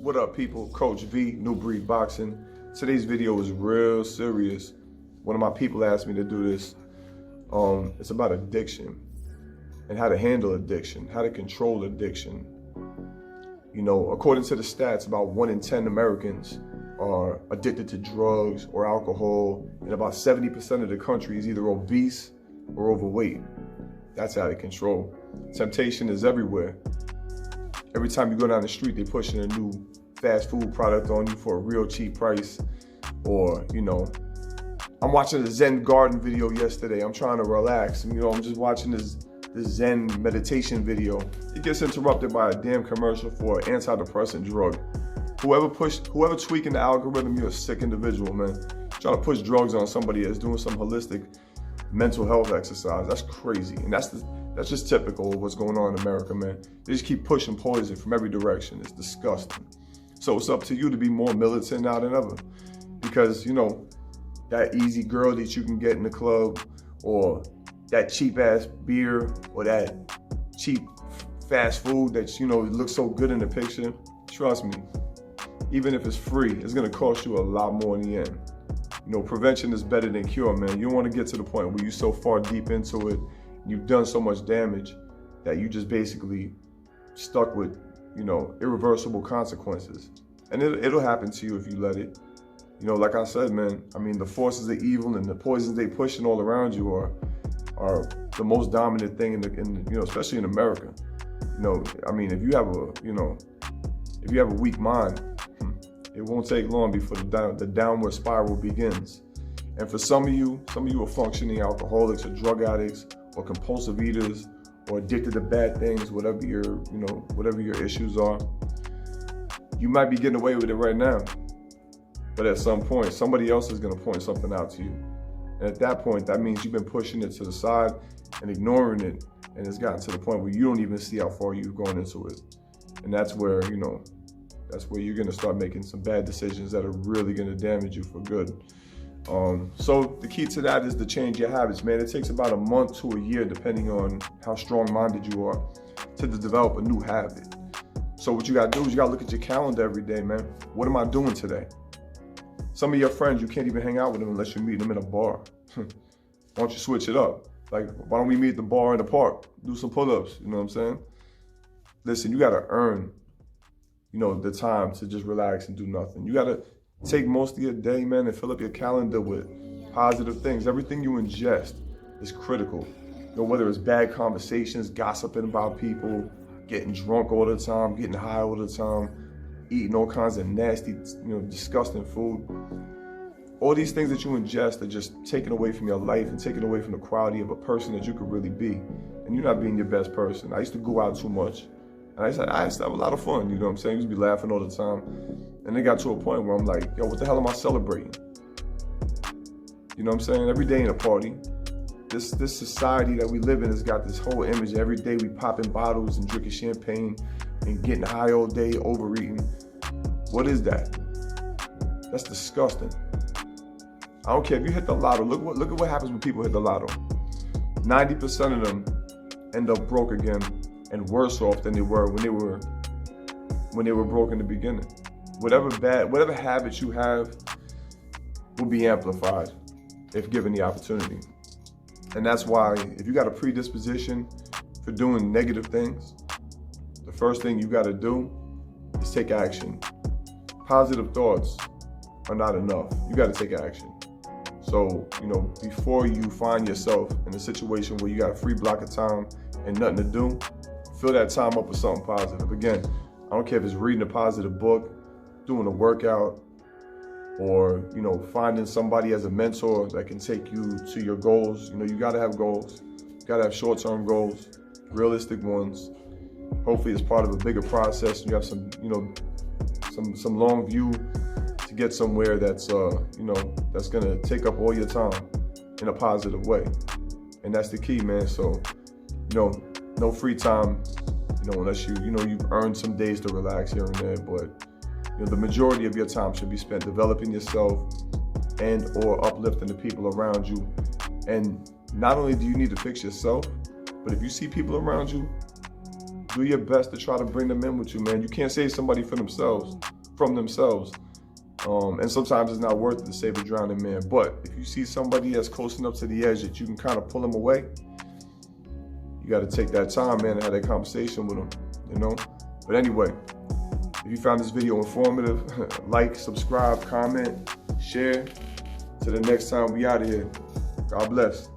What up, people? Coach V, New Breed Boxing. Today's video is real serious. One of my people asked me to do this. It's about addiction and how to handle addiction, how to control addiction. You know, according to the stats, about 1 in 10 Americans are addicted to drugs or alcohol, and about 70% of the country is either obese or overweight. That's out of control. Temptation is everywhere. Every time you go down the street, they're pushing a new fast food product on you for a real cheap price. Or, you know, I'm watching a Zen garden video yesterday. I'm trying to relax. You know, I'm just watching this Zen meditation video. It gets interrupted by a damn commercial for an antidepressant drug. Whoever tweaking the algorithm, you're a sick individual, man. Trying to push drugs on somebody that's doing some holistic mental health exercise. That's crazy. And that's just typical of what's going on in America, man. They just keep pushing poison from every direction. It's disgusting. So it's up to you to be more militant now than ever. Because, you know, that easy girl that you can get in the club, or that cheap ass beer, or that cheap fast food that, you know, looks so good in the picture, trust me, even if it's free, it's gonna cost you a lot more in the end. You know, prevention is better than cure, man. You don't wanna get to the point where you're so far deep into it, you've done so much damage that you just basically stuck with, you know, irreversible consequences. And it'll happen to you if you let it. You know, like I said, man, I mean, the forces of evil and the poisons they pushing all around you are the most dominant thing in you know, especially in America. You know, I mean, if you have a weak mind, it won't take long before the downward spiral begins. And for some of you are functioning alcoholics or drug addicts or compulsive eaters or addicted to bad things, whatever your issues are. You might be getting away with it right now, but at some point, somebody else is gonna point something out to you. And at that point, that means you've been pushing it to the side and ignoring it, and it's gotten to the point where you don't even see how far you've gone into it. And that's where, you know, that's where you're gonna start making some bad decisions that are really gonna damage you for good. So the key to that is to change your habits, man. It takes about a month to a year, depending on how strong-minded you are, to develop a new habit. So what you gotta do is you gotta look at your calendar every day, man. What am I doing today? Some of your friends, you can't even hang out with them unless you meet them in a bar. Why don't you switch it up? Like, why don't we meet at the bar in the park? Do some pull-ups, you know what I'm saying? Listen, you gotta earn, you know, the time to just relax and do nothing. You gotta take most of your day, man, and fill up your calendar with positive things. Everything you ingest is critical. You know, whether it's bad conversations, gossiping about people, getting drunk all the time, getting high all the time, eating all kinds of nasty, you know, disgusting food. All these things that you ingest are just taken away from your life and taken away from the quality of a person that you could really be. And you're not being your best person. I used to go out too much. And I used to have a lot of fun, you know what I'm saying? I used to be laughing all the time. And it got to a point where I'm like, yo, what the hell am I celebrating? You know what I'm saying? Every day in a party. This society that we live in has got this whole image. Every day we popping bottles and drinking champagne and getting high all day, overeating. What is that? That's disgusting. I don't care if you hit the lotto. Look at what happens when people hit the lotto. 90% of them end up broke again and worse off than they were when they were broke in the beginning. Whatever habits you have will be amplified if given the opportunity. And that's why if you got a predisposition for doing negative things, the first thing you got to do is take action. Positive thoughts are not enough. You got to take action. So, you know, before you find yourself in a situation where you got a free block of time and nothing to do, fill that time up with something positive. Again, I don't care if it's reading a positive book, doing a workout, or, you know, finding somebody as a mentor that can take you to your goals. You know, you gotta have goals. You gotta have short-term goals, realistic ones. Hopefully it's part of a bigger process. You have some, you know, some long view to get somewhere that's, you know, that's gonna take up all your time in a positive way. And that's the key, man. So, you know, no free time, you know, unless you've earned some days to relax here and there, but you know, the majority of your time should be spent developing yourself and or uplifting the people around you. And not only do you need to fix yourself, but if you see people around you, do your best to try to bring them in with you, man. You can't save somebody for themselves. from themselves. And sometimes it's not worth it to save a drowning man. But if you see somebody that's close enough to the edge that you can kind of pull them away, you got to take that time, man, and have that conversation with them, you know? But anyway, if you found this video informative, like, subscribe, comment, share. Till the next time, we out of here. God bless.